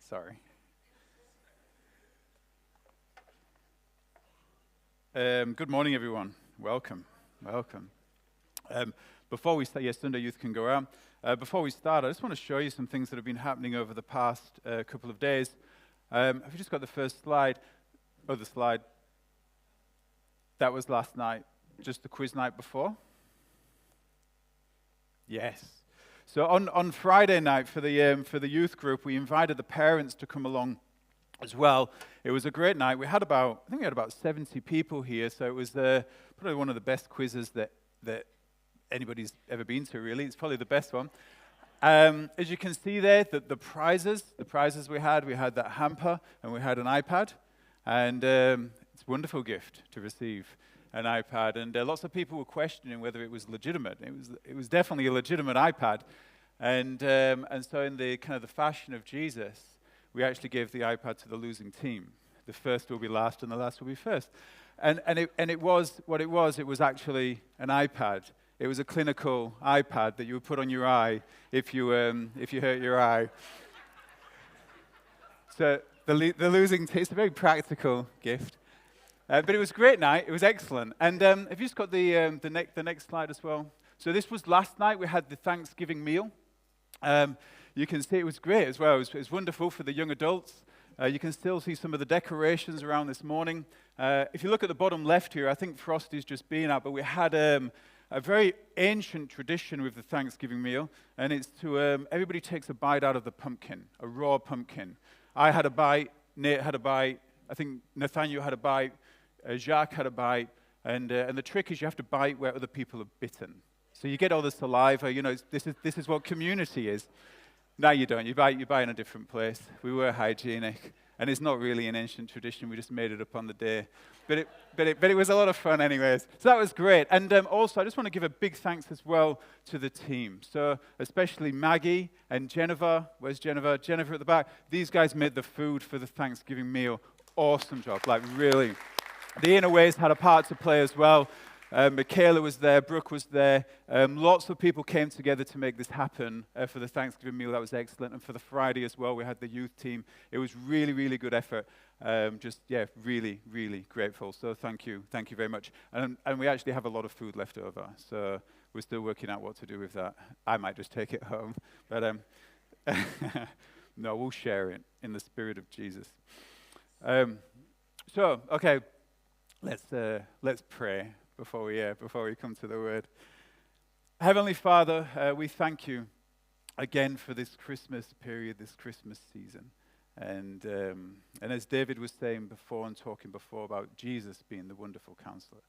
Sorry. Good morning, everyone. Welcome. Before we start, yes, Sunday Youth can go around. Before we start, I just want to show you some things that have been happening over the past couple of days. Have you just got the first slide? Oh, the slide. That was last night, just the quiz night before. Yes. So on Friday night for the youth group, we invited the parents to come along as well. It was a great night. I think we had about 70 people here, so it was probably one of the best quizzes that anybody's ever been to, really. It's probably the best one. As you can see there, the prizes we had that hamper, and we had an iPad, and it's a wonderful gift to receive, an iPad, and lots of people were questioning whether it was legitimate. It was definitely a legitimate iPad, and so in the kind of the fashion of Jesus, we actually gave the iPad to the losing team. The first will be last, and the last will be first. And it was what it was. It was actually an iPad. It was a clinical iPad that you would put on your eye if you hurt your eye. So the losing team, it's a very practical gift. But it was a great night. It was excellent. And have you just got the next slide as well? So this was last night. We had the Thanksgiving meal. You can see it was great as well. It was wonderful for the young adults. You can still see some of the decorations around this morning. If you look at the bottom left here, I think Frosty's just been out, but we had a very ancient tradition with the Thanksgiving meal, and it's to everybody takes a bite out of the pumpkin, a raw pumpkin. I had a bite, Nate had a bite, I think Nathaniel had a bite, Jacques had a bite, and the trick is you have to bite where other people are bitten. So you get all the saliva, this is what community is. No, you don't. You buy in a different place. We were hygienic, and it's not really an ancient tradition. We just made it up on the day, but it was a lot of fun, anyways. So that was great. And also, I just want to give a big thanks as well to the team. So especially Maggie and Jennifer. Where's Jennifer? Jennifer at the back. These guys made the food for the Thanksgiving meal. Awesome job, like really. The Inner Ways had a part to play as well. Michaela was there, Brooke was there. Lots of people came together to make this happen for the Thanksgiving meal. That was excellent. And for the Friday as well, we had the youth team. It was really, really good effort. Really, really grateful. So thank you very much. And we actually have a lot of food left over. So we're still working out what to do with that. I might just take it home. But no, we'll share it in the spirit of Jesus. Okay, let's pray before we come to the word. Heavenly Father, we thank you again for this Christmas period, this Christmas season. And as David was saying before and talking before about Jesus being the wonderful counselor,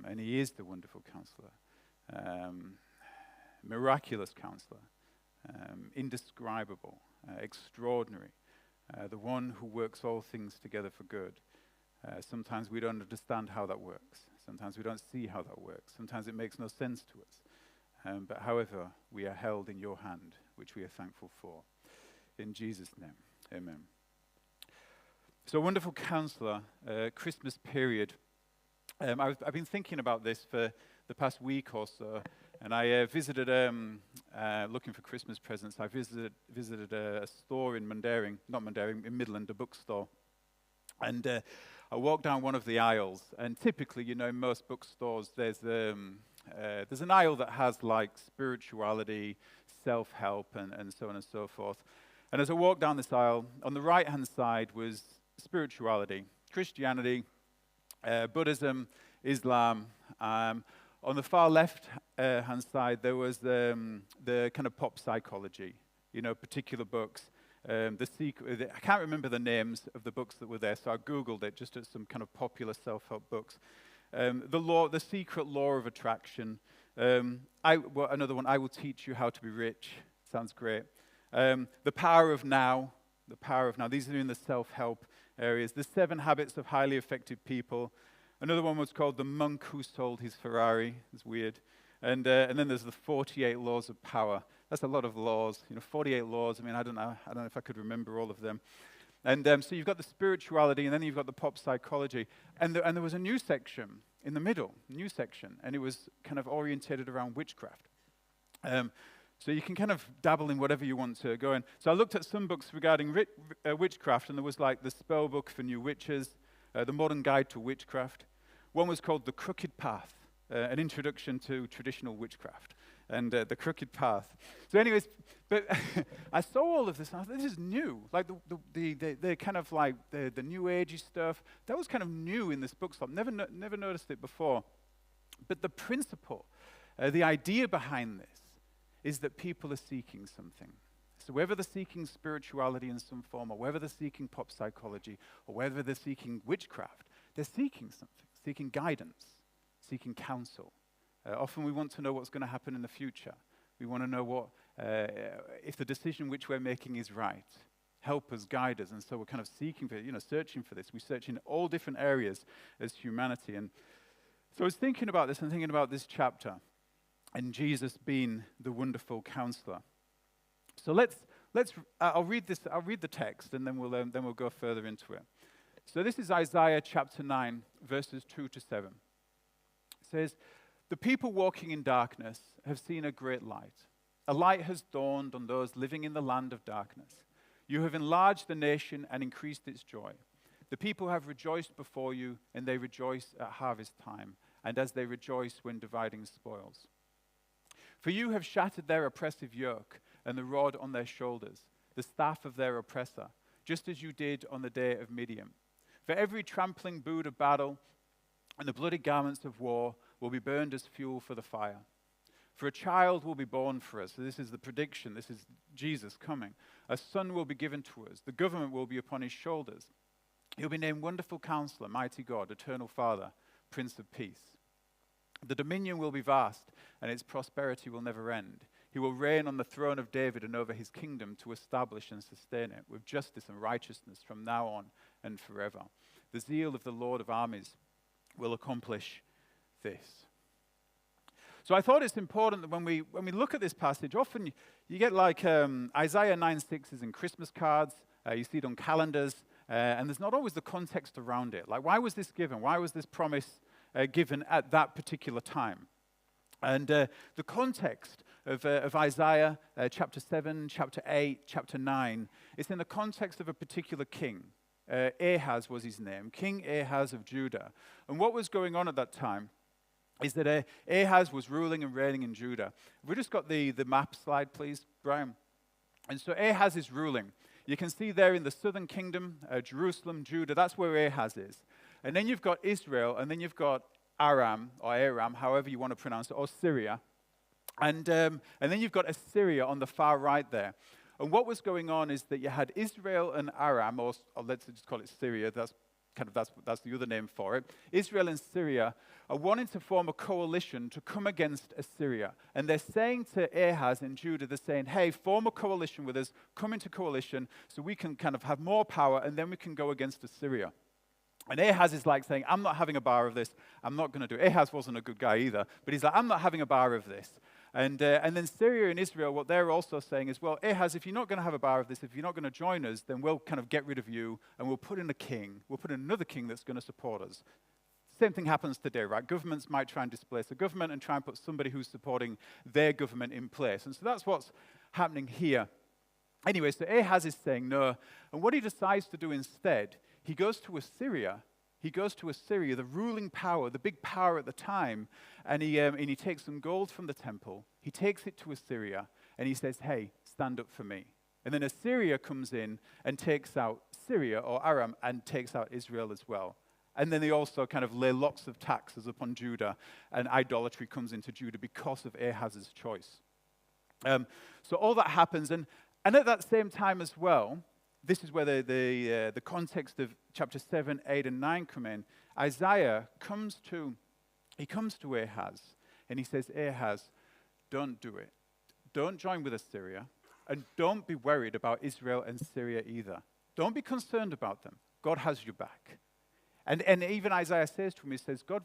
and he is the wonderful counselor, miraculous counselor, indescribable, extraordinary, the one who works all things together for good. Sometimes we don't understand how that works. Sometimes we don't see how that works. Sometimes it makes no sense to us. But however, we are held in your hand, which we are thankful for. In Jesus' name, amen. So, Wonderful Counsellor, Christmas period. I've been thinking about this for the past week or so, and I visited, looking for Christmas presents, I visited a store in in Midland, a bookstore. And I walked down one of the aisles, and typically, in most bookstores, there's an aisle that has like spirituality, self-help, and so on and so forth. And as I walked down this aisle, on the right-hand side was spirituality, Christianity, Buddhism, Islam. On the far left-hand side, there was the kind of pop psychology, particular books. I can't remember the names of the books that were there, so I Googled it just as some kind of popular self-help books. The Secret Law of Attraction. Another one, I Will Teach You How to Be Rich. Sounds great. The Power of Now. These are in the self-help areas. The 7 Habits of Highly Effective People. Another one was called The Monk Who Sold His Ferrari. It's weird. And then there's the 48 Laws of Power. That's a lot of laws, 48 laws. I mean, I don't know if I could remember all of them. And so you've got the spirituality, and then you've got the pop psychology. And there was a new section in the middle, and it was kind of orientated around witchcraft. So you can kind of dabble in whatever you want to go in. So I looked at some books regarding witchcraft, and there was like the Spell Book for New Witches, the Modern Guide to Witchcraft. One was called The Crooked Path, an introduction to traditional witchcraft, and the Crooked Path. So anyways, but I saw all of this, and I thought, this is new. Like the kind of like the New Agey stuff, that was kind of new in this book, so I've never noticed it before. But the principle, the idea behind this, is that people are seeking something. So whether they're seeking spirituality in some form, or whether they're seeking pop psychology, or whether they're seeking witchcraft, they're seeking something, seeking guidance, seeking counsel. Often we want to know what's going to happen in the future. We want to know what, if the decision which we're making is right. Help us, guide us, and so we're kind of seeking for, searching for this. We search in all different areas as humanity. And so I was thinking about this and thinking about this chapter, and Jesus being the wonderful counselor. So I'll read the text, and then we'll go further into it. So this is Isaiah chapter 9, verses 2 to 7. It says, "The people walking in darkness have seen a great light. A light has dawned on those living in the land of darkness. You have enlarged the nation and increased its joy. The people have rejoiced before you, and they rejoice at harvest time, and as they rejoice when dividing spoils. For you have shattered their oppressive yoke and the rod on their shoulders, the staff of their oppressor, just as you did on the day of Midian. For every trampling boot of battle and the bloody garments of war will be burned as fuel for the fire. For a child will be born for us." So this is the prediction. This is Jesus coming. "A son will be given to us. The government will be upon his shoulders. He'll be named Wonderful Counsellor, Mighty God, Eternal Father, Prince of Peace. The dominion will be vast, and its prosperity will never end. He will reign on the throne of David and over his kingdom to establish and sustain it with justice and righteousness from now on and forever. The zeal of the Lord of armies will accomplish this." So I thought it's important that when we look at this passage, often you get like Isaiah 9:6 is in Christmas cards, you see it on calendars, and there's not always the context around it. Like, why was this given? Why was this promise given at that particular time? And the context of Isaiah chapter 7, chapter 8, chapter 9, it's in the context of a particular king. Ahaz was his name, King Ahaz of Judah. And what was going on at that time is that Ahaz was ruling and reigning in Judah. We just got the map slide, please, Brian. And so Ahaz is ruling. You can see there in the southern kingdom, Jerusalem, Judah, that's where Ahaz is. And then you've got Israel, and then you've got Aram, however you want to pronounce it, or Syria. And then you've got Assyria on the far right there. And what was going on is that you had Israel and Aram, or let's just call it Syria, that's the other name for it. Israel and Syria are wanting to form a coalition to come against Assyria. And they're saying to Ahaz in Judah, they're saying, hey, form a coalition with us, come into coalition so we can kind of have more power, and then we can go against Assyria. And Ahaz is like saying, I'm not having a bar of this. I'm not going to do it. Ahaz wasn't a good guy either, but he's like, I'm not having a bar of this. And then Syria and Israel, what they're also saying is, well, Ahaz, if you're not going to have a bar of this, if you're not going to join us, then we'll kind of get rid of you, and we'll put in a king. We'll put in another king that's going to support us. Same thing happens today, right? Governments might try and displace a government and try and put somebody who's supporting their government in place. And so that's what's happening here. Anyway, so Ahaz is saying no. And what he decides to do instead, he goes to Assyria. He goes to Assyria, the ruling power, the big power at the time, and he takes some gold from the temple. He takes it to Assyria, and he says, hey, stand up for me. And then Assyria comes in and takes out Syria, or Aram, and takes out Israel as well. And then they also kind of lay lots of taxes upon Judah, and idolatry comes into Judah because of Ahaz's choice. So all that happens, and at that same time as well, this is where the context of chapter 7, 8, and 9 come in. Isaiah comes to Ahaz, and he says, Ahaz, don't do it. Don't join with Assyria, and don't be worried about Israel and Syria either. Don't be concerned about them. God has your back. And even Isaiah says to him, he says, God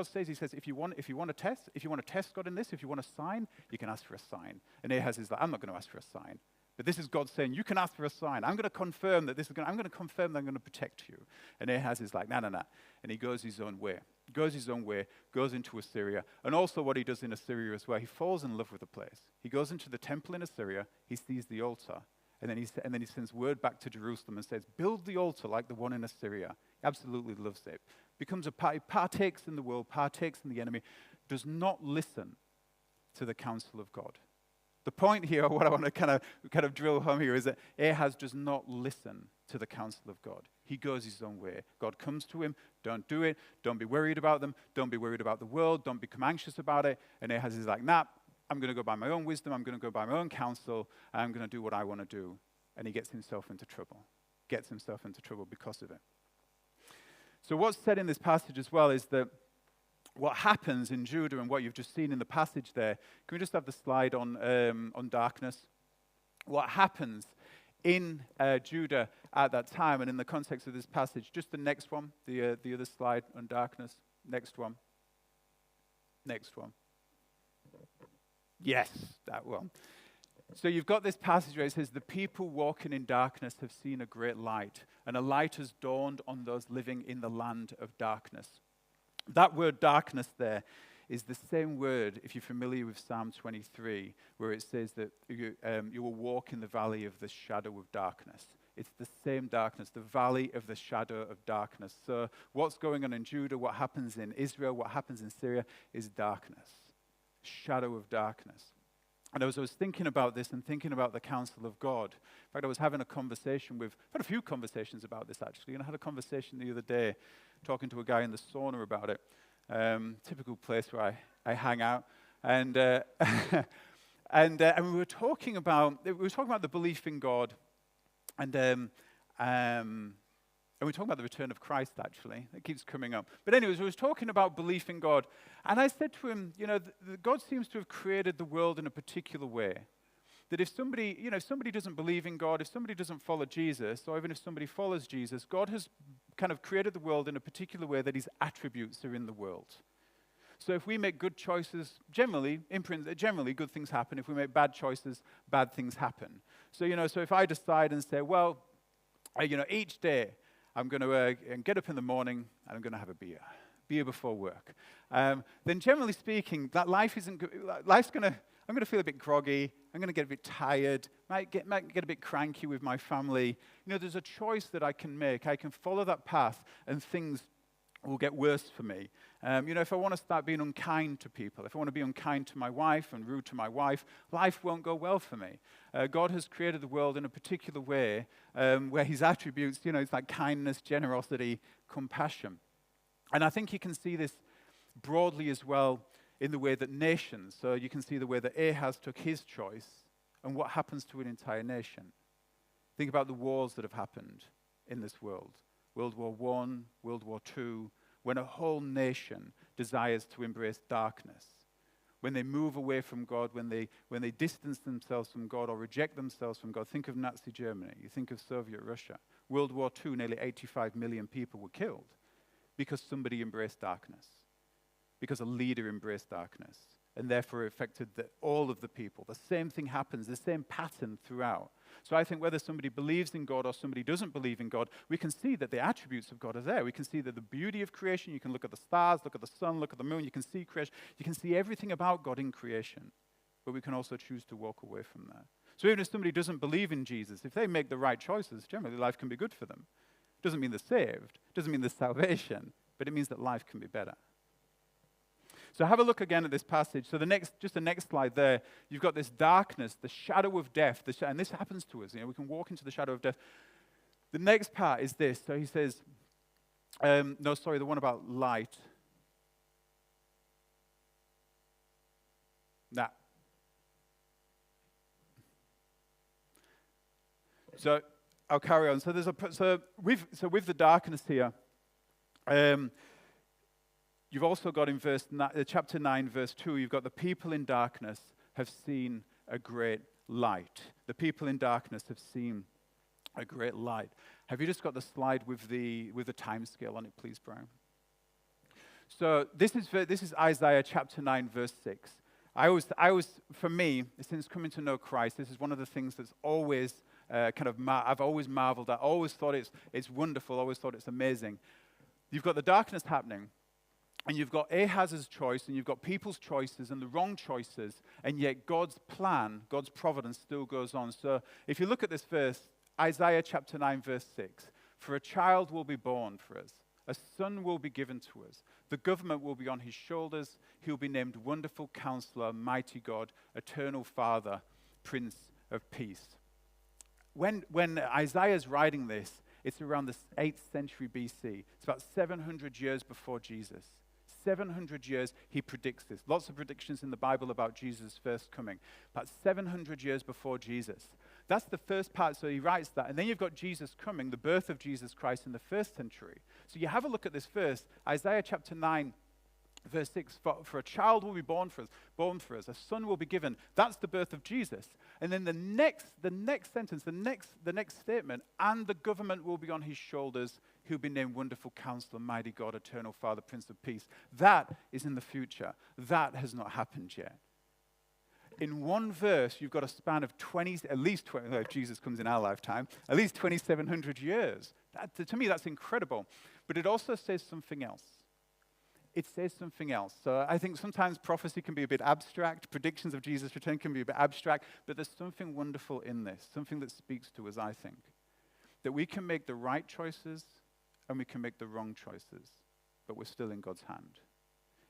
says, he says, if you want to test God in this, if you want a sign, you can ask for a sign. And Ahaz is like, I'm not going to ask for a sign. But this is God saying, you can ask for a sign. I'm going to confirm that I'm going to confirm that I'm going to protect you. And Ahaz is like, no. And he goes his own way. Goes into Assyria. And also what he does in Assyria as well, he falls in love with the place. He goes into the temple in Assyria, he sees the altar, and then he sends word back to Jerusalem and says, build the altar like the one in Assyria. He absolutely loves it. Partakes in the world, partakes in the enemy, does not listen to the counsel of God. The point here, what I want to kind of drill home here, is that Ahaz does not listen to the counsel of God. He goes his own way. God comes to him, don't do it, don't be worried about them, don't be worried about the world, don't become anxious about it. And Ahaz is like, nah, I'm going to go by my own wisdom, I'm going to go by my own counsel, and I'm going to do what I want to do. And he gets himself into trouble because of it. So what's said in this passage as well is that what happens in Judah and what you've just seen in the passage there, can we just have the slide on darkness? What happens in Judah at that time and in the context of this passage, just the next one, the other slide on darkness, next one. Yes, that one. So you've got this passage where it says, the people walking in darkness have seen a great light, and a light has dawned on those living in the land of darkness. That word darkness there is the same word, if you're familiar with Psalm 23, where it says that you will walk in the valley of the shadow of darkness. It's the same darkness, the valley of the shadow of darkness. So what's going on in Judah, what happens in Israel, what happens in Syria is darkness, shadow of darkness. And as I was thinking about this and thinking about the counsel of God, in fact, I was having a conversation I've had a few conversations about this actually, and I had a conversation the other day talking to a guy in the sauna about it. Typical place where I hang out. And we were talking about the belief in God, and we're talking about the return of Christ, actually. It keeps coming up. But anyways, we was talking about belief in God. And I said to him, God seems to have created the world in a particular way. That if somebody doesn't believe in God, if somebody doesn't follow Jesus, or even if somebody follows Jesus, God has kind of created the world in a particular way that his attributes are in the world. So if we make good choices, generally good things happen. If we make bad choices, bad things happen. So if I decide and say, well, each day, I'm going to get up in the morning and I'm going to have a beer before work. Then generally speaking, that life isn't good. I'm going to feel a bit groggy. I'm going to get a bit tired. Might get a bit cranky with my family. There's a choice that I can make. I can follow that path and things will get worse for me. If I want to start being unkind to people, if I want to be unkind to my wife and rude to my wife, life won't go well for me. God has created the world in a particular way where his attributes, it's like kindness, generosity, compassion. And I think you can see this broadly as well in the way that nations, so you can see the way that Ahaz took his choice and what happens to an entire nation. Think about the wars that have happened in this world. World War I, World War II, when a whole nation desires to embrace darkness, when they move away from God, when they distance themselves from God or reject themselves from God. Think of Nazi Germany. You think of Soviet Russia. World War II, nearly 85 million people were killed because somebody embraced darkness, because a leader embraced darkness, and therefore affected all of the people. The same thing happens, the same pattern throughout. So I think whether somebody believes in God or somebody doesn't believe in God, we can see that the attributes of God are there. We can see that the beauty of creation, you can look at the stars, look at the sun, look at the moon, you can see creation, you can see everything about God in creation. But we can also choose to walk away from that. So even if somebody doesn't believe in Jesus, if they make the right choices, generally life can be good for them. Doesn't mean they're saved, doesn't mean there's salvation, but it means that life can be better. So have a look again at this passage. So the next slide there, you've got this darkness, the shadow of death, and this happens to us. We can walk into the shadow of death. The next part is this. So he says, the one about light. So I'll carry on. So with the darkness here, you've also got in chapter 9, verse 2, you've got the people in darkness have seen a great light. The people in darkness have seen a great light. Have you just got the slide with the time scale on it, please, Brian? So this is Isaiah chapter 9, verse 6. For me, since coming to know Christ, this is one of the things that's always I've always marveled at, always thought it's wonderful, always thought it's amazing. You've got the darkness happening, and you've got Ahaz's choice, and you've got people's choices and the wrong choices, and yet God's plan, God's providence still goes on. So if you look at this verse, Isaiah chapter 9, verse 6, "For a child will be born for us, a son will be given to us. The government will be on his shoulders. He will be named Wonderful Counsellor, Mighty God, Eternal Father, Prince of Peace." When Isaiah's writing this, it's around the 8th century BC. It's about 700 years before Jesus. 700 years he predicts this. Lots of predictions in the Bible about Jesus' first coming. About 700 years before Jesus. That's the first part, so he writes that. And then you've got Jesus coming, the birth of Jesus Christ in the 1st century. So you have a look at this verse, Isaiah chapter 9, verse 6, for a child will be born for us, a son will be given. That's the birth of Jesus. And then the next sentence, the next statement, "And the government will be on his shoulders, he'll be named Wonderful Counsellor, Mighty God, Eternal Father, Prince of Peace." That is in the future. That has not happened yet. In one verse, you've got a span of at least 20, if Jesus comes in our lifetime, at least 2,700 years. To me, that's incredible. But it also says something else. It says something else. So I think sometimes prophecy can be a bit abstract. Predictions of Jesus' return can be a bit abstract. But there's something wonderful in this, something that speaks to us, I think. That we can make the right choices and we can make the wrong choices, but we're still in God's hand.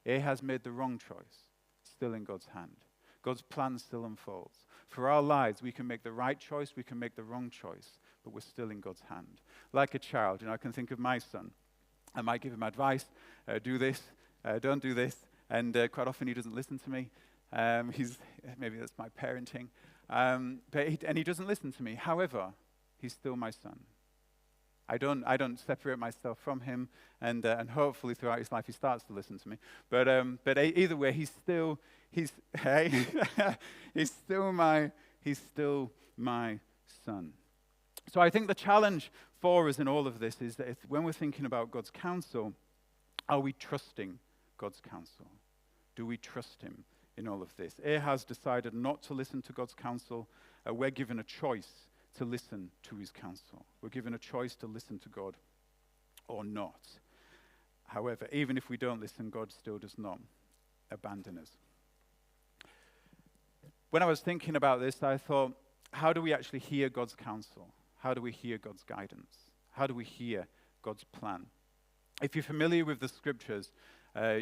Ahaz made the wrong choice, still in God's hand. God's plan still unfolds. For our lives, we can make the right choice, we can make the wrong choice, but we're still in God's hand. Like a child, I can think of my son. I might give him advice, do this, don't do this, and quite often he doesn't listen to me. Maybe that's my parenting, and he doesn't listen to me. However, he's still my son. I don't separate myself from him, and hopefully throughout his life he starts to listen to me. But either way, he's still my son. So I think the challenge for us in all of this is that when we're thinking about God's counsel, are we trusting God's counsel? Do we trust him in all of this? Ahaz decided not to listen to God's counsel. We're given a choice to listen to his counsel. We're given a choice to listen to God or not. However, even if we don't listen, God still does not abandon us. When I was thinking about this, I thought, how do we actually hear God's counsel? How do we hear God's guidance? How do we hear God's plan? If you're familiar with the scriptures,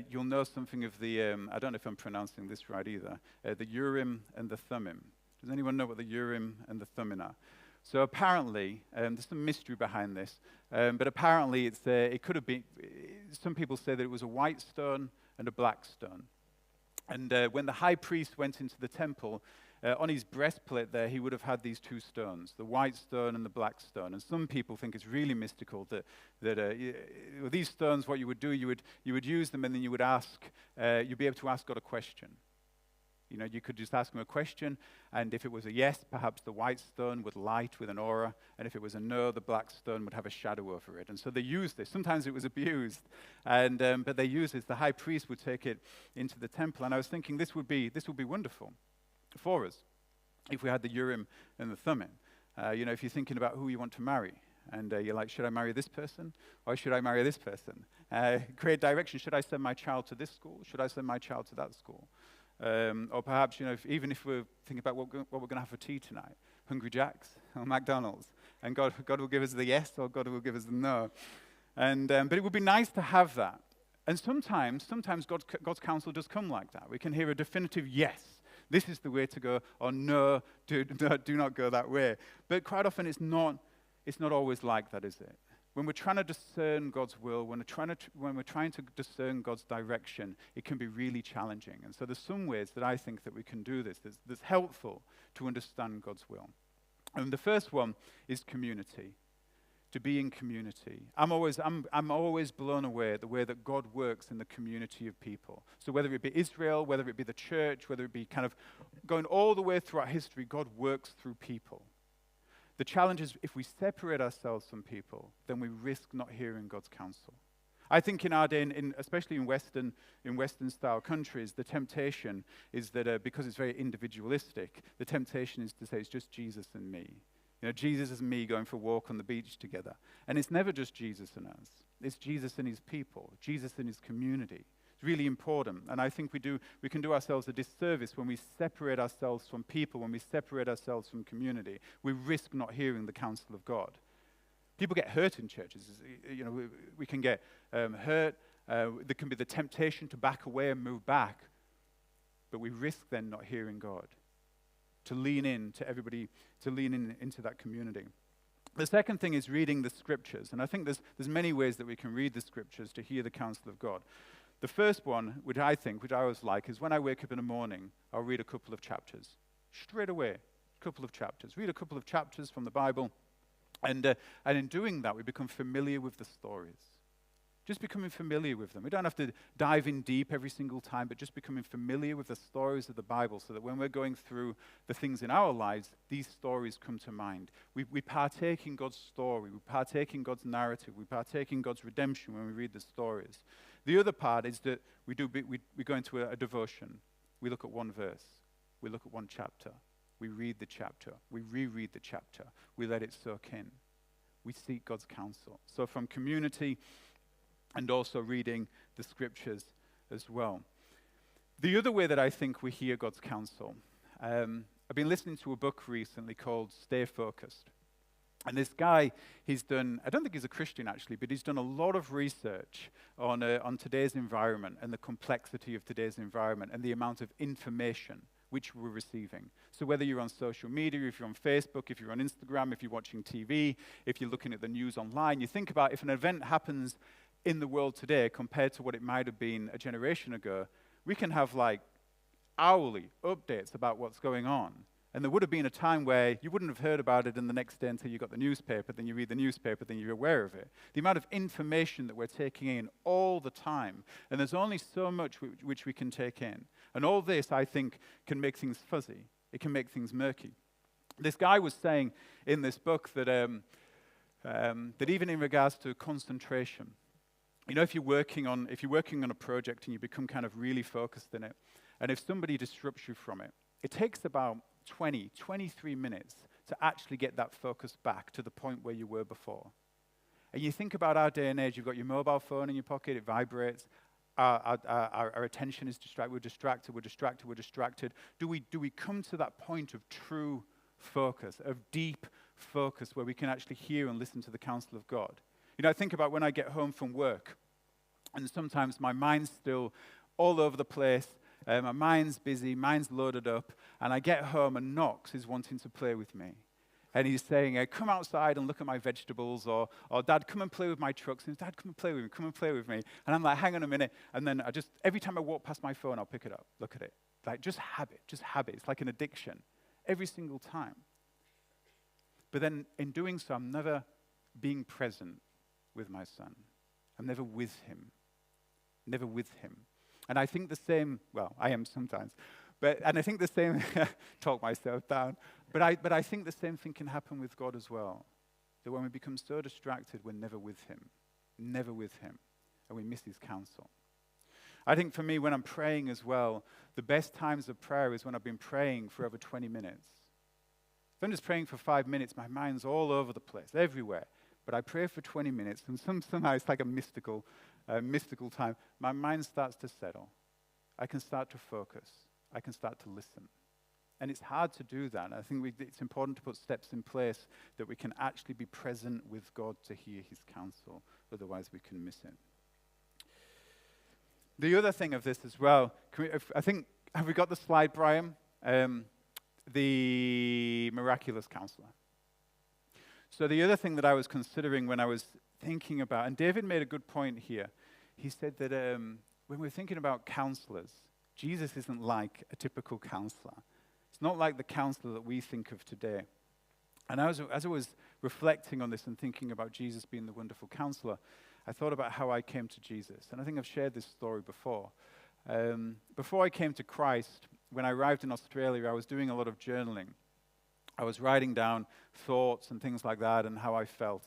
you'll know something of the, I don't know if I'm pronouncing this right either, the Urim and the Thummim. Does anyone know what the Urim and the Thummim are? So apparently, there's some mystery behind this, but apparently it could have been, some people say that it was a white stone and a black stone. And when the high priest went into the temple, on his breastplate there, he would have had these two stones, the white stone and the black stone. And some people think it's really mystical that these stones, what you would do, you would use them and then you would you'd be able to ask God a question. You could just ask him a question, and if it was a yes, perhaps the white stone would light with an aura, and if it was a no, the black stone would have a shadow over it. And so they used this. Sometimes it was abused, but they used this. The high priest would take it into the temple, and I was thinking this would be wonderful for us if we had the Urim and the Thummim. If you're thinking about who you want to marry, and you're like, should I marry this person, or should I marry this person? Create direction. Should I send my child to this school? Should I send my child to that school? Or perhaps, even if we're thinking about what we're going to have for tea tonight, Hungry Jack's or McDonald's, and God will give us the yes or God will give us the no. But it would be nice to have that. And sometimes God's counsel does come like that. We can hear a definitive yes, this is the way to go, or no, do not go that way. But quite often it's not always like that, is it? When we're trying to discern God's will, when we're trying to discern God's direction, it can be really challenging. And so there's some ways that I think that we can do this that's helpful to understand God's will. And the first one is community. To be in community. I'm always blown away at the way that God works in the community of people. So whether it be Israel, whether it be the church, whether it be kind of going all the way throughout history, God works through people. The challenge is if we separate ourselves from people, then we risk not hearing God's counsel. I think in our day, especially in Western style countries, the temptation is that because it's very individualistic, the temptation is to say it's just Jesus and me. You know, Jesus and me going for a walk on the beach together. And it's never just Jesus and us. It's Jesus and his people, Jesus and his community. It's really important. And I think we can do ourselves a disservice when we separate ourselves from people, when we separate ourselves from community. We risk not hearing the counsel of God. People get hurt in churches. You know, we can get hurt. There can be the temptation to back away and move back. But we risk then not hearing God. To lean in to everybody, to lean into that community. The second thing is reading the scriptures. And I think there's many ways that we can read the scriptures to hear the counsel of God. The first one, which I always like, is when I wake up in the morning, I'll read a couple of chapters. Straight away, a couple of chapters. Read a couple of chapters from the Bible. And in doing that, we become familiar with the stories. Just becoming familiar with them. We don't have to dive in deep every single time, but just becoming familiar with the stories of the Bible so that when we're going through the things in our lives, these stories come to mind. We partake in God's story. We partake in God's narrative. We partake in God's redemption when we read the stories. The other part is that we go into a devotion. We look at one verse. We look at one chapter. We read the chapter. We reread the chapter. We let it soak in. We seek God's counsel. So from community and also reading the scriptures as well. The other way that I think we hear God's counsel, I've been listening to a book recently called Stay Focused. And this guy, he's done, I don't think he's a Christian actually, but he's done a lot of research on today's environment and the complexity of today's environment and the amount of information which we're receiving. So whether you're on social media, if you're on Facebook, if you're on Instagram, if you're watching TV, if you're looking at the news online, you think about if an event happens in the world today compared to what it might have been a generation ago, we can have like hourly updates about what's going on. And there would have been a time where you wouldn't have heard about it in the next day until you got the newspaper, then you read the newspaper, then you're aware of it. The amount of information that we're taking in all the time, and there's only so much which we can take in. And all this, I think, can make things fuzzy. It can make things murky. This guy was saying in this book that even in regards to concentration, you know, if you're working on a project and you become kind of really focused in it, and if somebody disrupts you from it, it takes about 23 minutes to actually get that focus back to the point where you were before. And you think about our day and age, you've got your mobile phone in your pocket, it vibrates, our attention is distracted, we're distracted. Do we come to that point of true focus, of deep focus, where we can actually hear and listen to the counsel of God? You know, I think about when I get home from work, and sometimes my mind's still all over the place, my mind's busy, mind's loaded up, and I get home and Knox is wanting to play with me. And he's saying, come outside and look at my vegetables, or Dad, come and play with my trucks. And Dad, come and play with me. And I'm like, hang on a minute. And then every time I walk past my phone, I'll pick it up, look at it. Like, just habit. It's like an addiction. Every single time. But then in doing so, I'm never being present with my son. I'm never with him. And I think the same, well, I am sometimes, and I think the same, talk myself down, but I think the same thing can happen with God as well. That when we become so distracted, we're never with him, and we miss his counsel. I think for me, when I'm praying as well, the best times of prayer is when I've been praying for over 20 minutes. If I'm just praying for 5 minutes, my mind's all over the place, everywhere. But I pray for 20 minutes, and somehow it's like a mystical time. My mind starts to settle. I can start to focus. I can start to listen. And it's hard to do that. I think it's important to put steps in place that we can actually be present with God to hear his counsel. Otherwise, we can miss it. The other thing of this as well, have we got the slide, Brian? The miraculous counselor. So the other thing that I was considering when I was thinking about, and David made a good point here. He said that when we're thinking about counselors, Jesus isn't like a typical counselor. It's not like the counselor that we think of today. And as I was reflecting on this and thinking about Jesus being the wonderful counselor, I thought about how I came to Jesus. And I think I've shared this story before. Before I came to Christ, when I arrived in Australia, I was doing a lot of journaling. I was writing down thoughts and things like that and how I felt.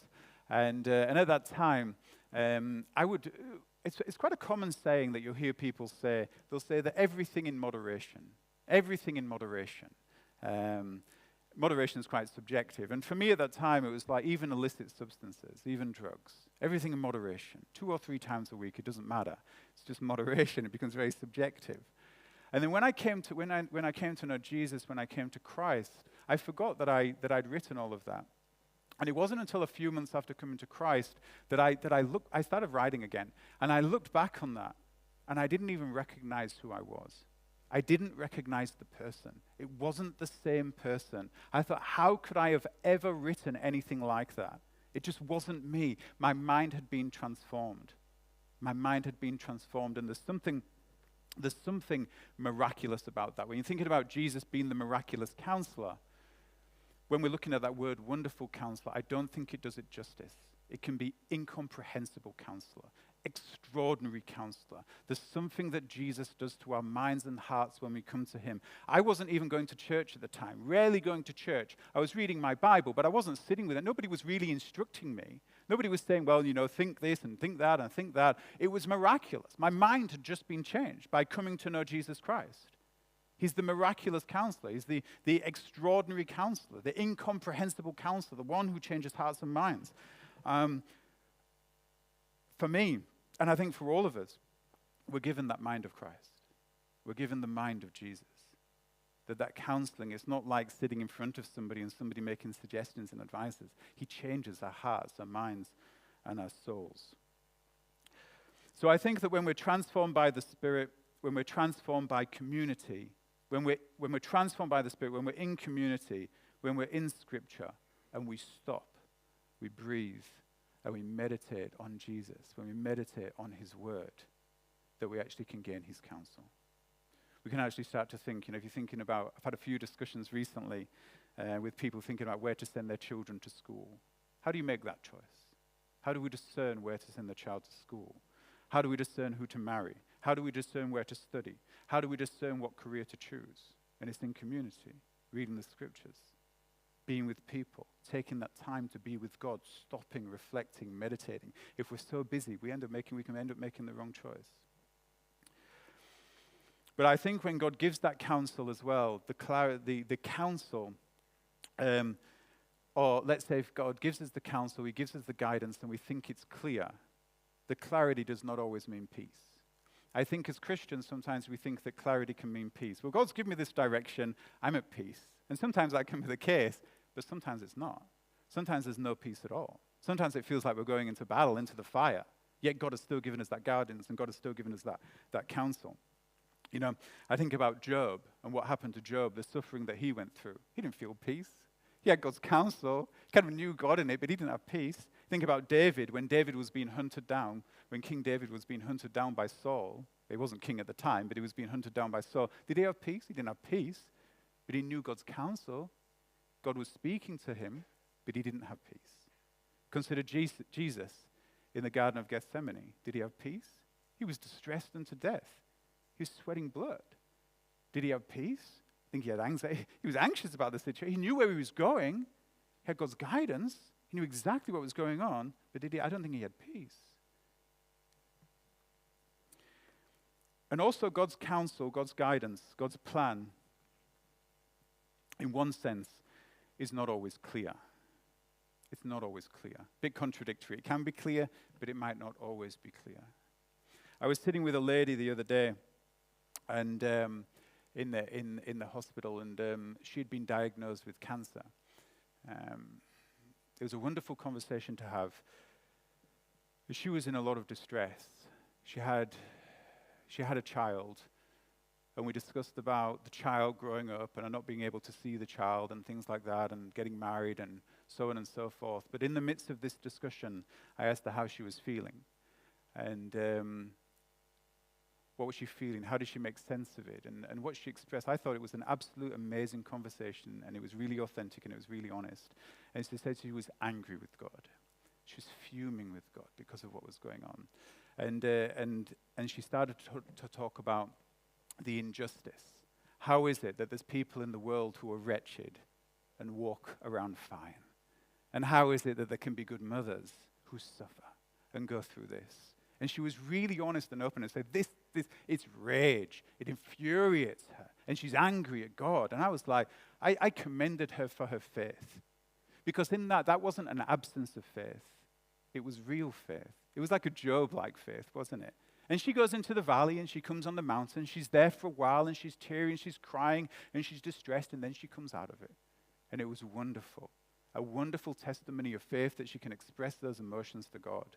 And at that time, it's quite a common saying that you'll hear people say. They'll say that everything in moderation. Everything in moderation. Moderation is quite subjective. And for me at that time, it was like even illicit substances, even drugs. Everything in moderation. 2 or 3 times a week, it doesn't matter. It's just moderation. It becomes very subjective. And then when I came to know Jesus, when I came to Christ, I forgot that I'd written all of that. And it wasn't until a few months after coming to Christ that I started writing again. And I looked back on that, and I didn't even recognize who I was. I didn't recognize the person. It wasn't the same person. I thought, how could I have ever written anything like that? It just wasn't me. My mind had been transformed. My mind had been transformed, and there's something miraculous about that. When you're thinking about Jesus being the miraculous counselor, when we're looking at that word, wonderful counselor, I don't think it does it justice. It can be incomprehensible counselor, extraordinary counselor. There's something that Jesus does to our minds and hearts when we come to him. I wasn't even going to church at the time, rarely going to church. I was reading my Bible, but I wasn't sitting with it. Nobody was really instructing me. Nobody was saying, well, think this and think that and think that. It was miraculous. My mind had just been changed by coming to know Jesus Christ. He's the miraculous counselor. He's the extraordinary counselor, the incomprehensible counselor, the one who changes hearts and minds. For me, and I think for all of us, we're given that mind of Christ. We're given the mind of Jesus. That counseling is not like sitting in front of somebody and somebody making suggestions and advices. He changes our hearts, our minds, and our souls. So I think that when we're transformed by the Spirit, when we're transformed by community, when we're transformed by the Spirit, when we're in community, when we're in Scripture, and we stop, we breathe, and we meditate on Jesus, when we meditate on his word, that we actually can gain his counsel. We can actually start to think, if you're thinking about, I've had a few discussions recently with people thinking about where to send their children to school. How do you make that choice? How do we discern where to send their child to school? How do we discern who to marry? How do we discern where to study? How do we discern what career to choose? And it's in community, reading the scriptures, being with people, taking that time to be with God, stopping, reflecting, meditating. If we're so busy, we can end up making the wrong choice. But I think when God gives that counsel as well, the counsel, or let's say if God gives us the counsel, he gives us the guidance, and we think it's clear, the clarity does not always mean peace. I think as Christians, sometimes we think that clarity can mean peace. Well, God's given me this direction, I'm at peace. And sometimes that can be the case, but sometimes it's not. Sometimes there's no peace at all. Sometimes it feels like we're going into battle, into the fire, yet God has still given us that guidance, and God has still given us that counsel. I think about Job and what happened to Job, the suffering that he went through. He didn't feel peace. He had God's counsel, kind of knew God in it, but he didn't have peace. Think about David, when David was being hunted down, when King David was being hunted down by Saul. He wasn't king at the time, but he was being hunted down by Saul. Did he have peace? He didn't have peace, but he knew God's counsel. God was speaking to him, but he didn't have peace. Consider Jesus in the Garden of Gethsemane. Did he have peace? He was distressed unto death. He was sweating blood. Did he have peace? I think he had anxiety. He was anxious about the situation. He knew where he was going. He had God's guidance. He knew exactly what was going on, but I don't think he had peace. And also God's counsel, God's guidance, God's plan, in one sense, is not always clear. It's not always clear. A bit contradictory. It can be clear, but it might not always be clear. I was sitting with a lady the other day, and in the hospital, and she'd been diagnosed with cancer. It was a wonderful conversation to have. She was in a lot of distress. She had a child, and we discussed about the child growing up and not being able to see the child and things like that, and getting married and so on and so forth. But in the midst of this discussion, I asked her how she was feeling, and what was she feeling? How did she make sense of it? And what she expressed, I thought it was an absolute amazing conversation, and it was really authentic, and it was really honest. And she said she was angry with God. She was fuming with God because of what was going on. And she started to talk about the injustice. How is it that there's people in the world who are wretched and walk around fine? And how is it that there can be good mothers who suffer and go through this? And she was really honest and open and said, it's rage. It infuriates her. And she's angry at God. And I was like, I commended her for her faith. Because in that wasn't an absence of faith. It was real faith. It was like a Job-like faith, wasn't it? And she goes into the valley and she comes on the mountain. She's there for a while and she's tearing, she's crying, and she's distressed. And then she comes out of it. And it was wonderful. A wonderful testimony of faith that she can express those emotions to God.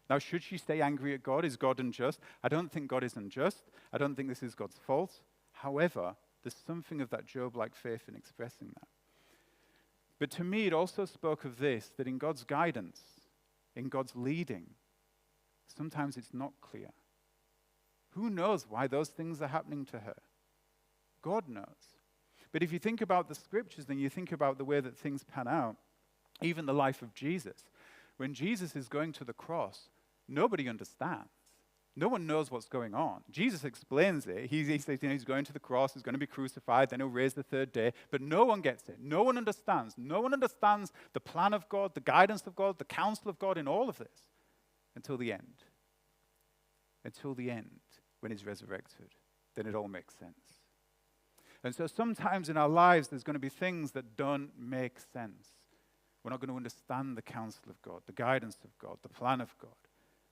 Now, should she stay angry at God? Is God unjust? I don't think God is unjust. I don't think this is God's fault. However, there's something of that Job-like faith in expressing that. But to me, it also spoke of this, that in God's guidance, in God's leading, sometimes it's not clear. Who knows why those things are happening to her? God knows. But if you think about the scriptures, then you think about the way that things pan out, even the life of Jesus. When Jesus is going to the cross, nobody understands. No one knows what's going on. Jesus explains it. He says, he's going to the cross, he's going to be crucified, then he'll raise the third day. But no one gets it. No one understands. No one understands the plan of God, the guidance of God, the counsel of God in all of this until the end. Until the end, when he's resurrected. Then it all makes sense. And so sometimes in our lives, there's going to be things that don't make sense. We're not going to understand the counsel of God, the guidance of God, the plan of God.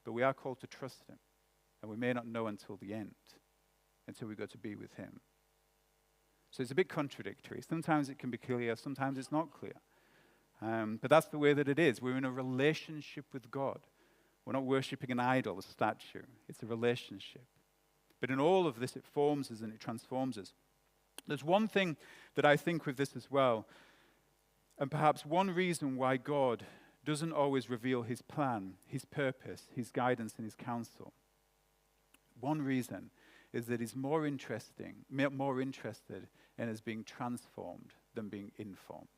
But we are called to trust him. And we may not know until the end, until we go to be with him. So it's a bit contradictory. Sometimes it can be clear, sometimes it's not clear. But that's the way that it is. We're in a relationship with God. We're not worshipping an idol, a statue. It's a relationship. But in all of this, it forms us and it transforms us. There's one thing that I think with this as well, and perhaps one reason why God doesn't always reveal his plan, his purpose, his guidance, and his counsel. One reason is that he's more interested in us being transformed than being informed.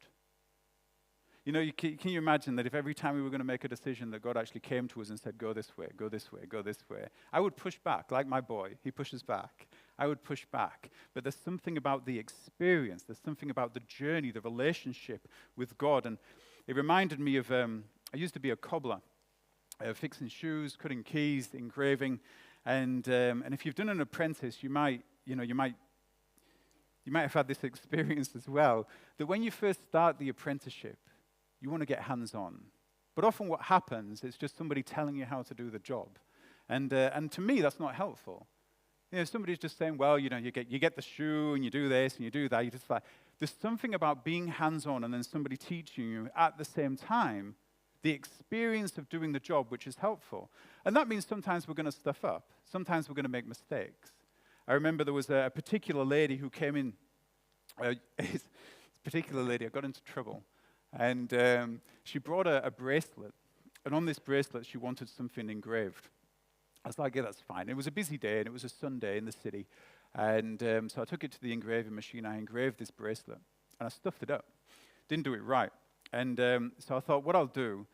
You know, can you imagine that if every time we were going to make a decision that God actually came to us and said, go this way, go this way, go this way, I would push back, like my boy, he pushes back. I would push back. But there's something about the experience, there's something about the journey, the relationship with God. And it reminded me of, I used to be a cobbler, fixing shoes, cutting keys, engraving. And if you've done an apprentice, you might have had this experience as well, that when you first start the apprenticeship, you want to get hands-on. But often what happens is just somebody telling you how to do the job. And to me, that's not helpful. You know, somebody's just saying, well, you know, you get the shoe and you do this and you do that. You just like, there's something about being hands-on and then somebody teaching you at the same time the experience of doing the job, which is helpful. And that means sometimes we're going to stuff up. Sometimes we're going to make mistakes. I remember there was a particular lady who came in. This particular lady, I got into trouble. And she brought a bracelet. And on this bracelet, she wanted something engraved. I was like, yeah, that's fine. It was a busy day, and it was a Sunday in the city. And so I took it to the engraving machine. I engraved this bracelet. And I stuffed it up. Didn't do it right. And so I thought, what I'll do,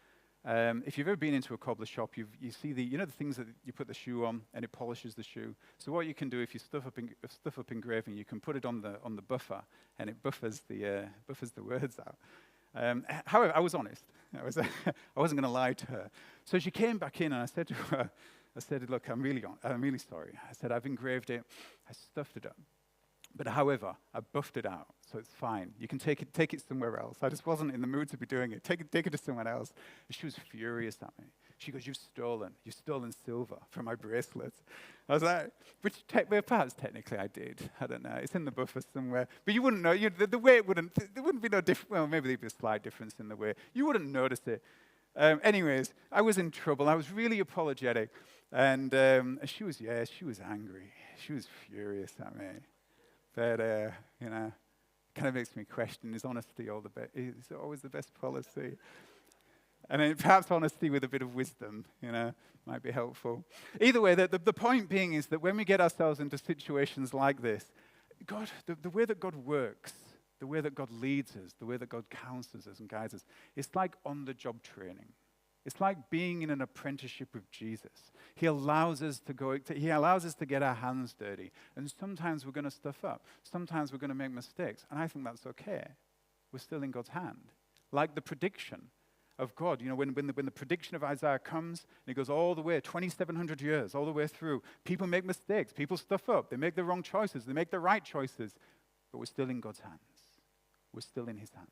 if you've ever been into a cobbler shop, you see the things that you put the shoe on and it polishes the shoe. So what you can do if you stuff up engraving, you can put it on the buffer and it buffers the words out. However, I was honest. I wasn't going to lie to her. So she came back in and I said to her, look, I'm really sorry. I said, I've engraved it. I stuffed it up. But however, I buffed it out, so it's fine. You can take it somewhere else. I just wasn't in the mood to be doing it. Take it to someone else. And she was furious at me. She goes, you've stolen silver from my bracelet. I was like, well, perhaps technically I did. I don't know. It's in the buffer somewhere. But you wouldn't know. The way there wouldn't be no difference. Well, maybe there'd be a slight difference in the way. You wouldn't notice it. Anyways, I was in trouble. I was really apologetic. And she was angry. She was furious at me. But, kind of makes me question, is honesty is always the best policy? And then perhaps honesty with a bit of wisdom, might be helpful. Either way, the point being is that when we get ourselves into situations like this, God, the way that God works, the way that God leads us, the way that God counsels us and guides us, it's like on-the-job training. It's like being in an apprenticeship with Jesus. He allows us to get our hands dirty. And sometimes we're going to stuff up. Sometimes we're going to make mistakes. And I think that's okay. We're still in God's hand. Like the prediction. of God. You know, when the prediction of Isaiah comes, and it goes all the way, 2,700 years, all the way through, people make mistakes, people stuff up, they make the wrong choices, they make the right choices, but we're still in God's hands. We're still in his hands.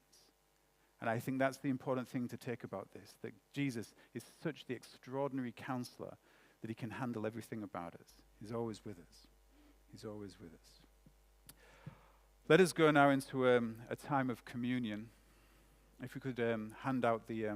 And I think that's the important thing to take about this, that Jesus is such the extraordinary counselor that he can handle everything about us. He's always with us. He's always with us. Let us go now into a time of communion. If we could hand out the